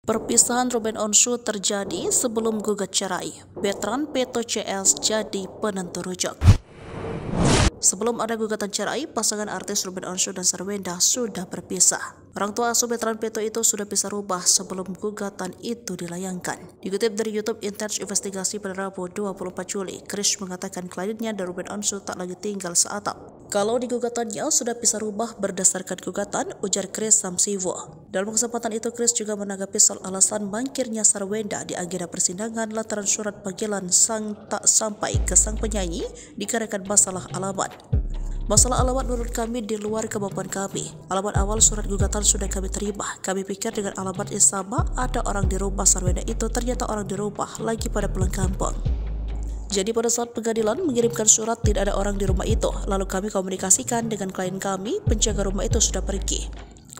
Perpisahan Ruben Onsu terjadi sebelum gugat cerai. Veteran Peto CS jadi penentu rujuk. Sebelum ada gugatan cerai, pasangan artis Ruben Onsu dan Sarwenda sudah berpisah. Orang tua asuh veteran Peto itu sudah bisa rubah sebelum gugatan itu dilayangkan. Dikutip dari YouTube Intens Investigasi pada Rabu 24 Juli, Chris mengatakan kliennya dan Ruben Onsu tak lagi tinggal seatap. Kalau di gugatannya sudah bisa rubah berdasarkan gugatan, ujar Chris Samsiwo. Dalam kesempatan itu, Chris juga menanggapi soal alasan mangkirnya Sarwenda di agenda persidangan lantaran surat panggilan tak sampai ke sang penyanyi dikarenakan masalah alamat. Masalah alamat menurut kami di luar kemampuan kami. Alamat awal surat gugatan sudah kami terima. Kami pikir dengan alamat yang sama ada orang di rumah Sarwenda itu, ternyata orang di rumah lagi pada pulang kampung. Jadi pada saat pengadilan mengirimkan surat tidak ada orang di rumah itu. Lalu kami komunikasikan dengan klien kami, penjaga rumah itu sudah pergi.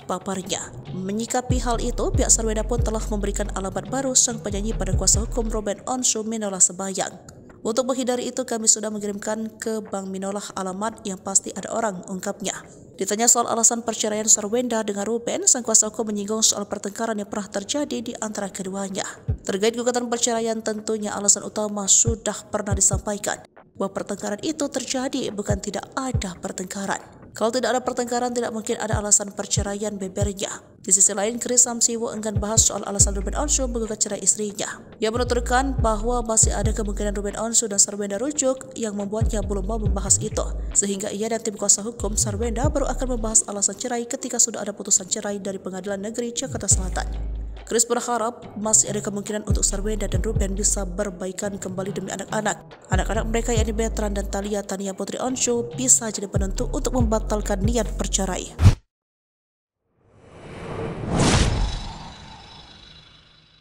Paparnya. Menyikapi hal itu, pihak Sarwenda pun telah memberikan alamat baru sang penyanyi pada kuasa hukum Ruben Onsu Minola Sembayang. Untuk menghindari itu, kami sudah mengirimkan ke Bank Minola alamat yang pasti ada orang, ungkapnya. Ditanya soal alasan perceraian Sarwenda dengan Ruben, sang kuasa hukum menyinggung soal pertengkaran yang pernah terjadi di antara keduanya. Terkait gugatan perceraian, tentunya alasan utama sudah pernah disampaikan, bahwa pertengkaran itu terjadi, bukan tidak ada pertengkaran. Kalau tidak ada pertengkaran, tidak mungkin ada alasan perceraian, bebernya. Di sisi lain, Chris Samsiwo enggan bahas soal alasan Ruben Onsu menggugat cerai istrinya. Ia menuturkan bahwa masih ada kemungkinan Ruben Onsu dan Sarwenda rujuk yang membuatnya belum mau membahas itu. Sehingga ia dan tim kuasa hukum Sarwenda baru akan membahas alasan cerai ketika sudah ada putusan cerai dari Pengadilan Negeri Jakarta Selatan. Chris berharap masih ada kemungkinan untuk Sarwenda dan Ruben bisa berbaikan kembali demi anak-anak. Anak-anak mereka yakni Veteran dan Tania Putri Onsu bisa jadi penentu untuk membatalkan niat bercerai.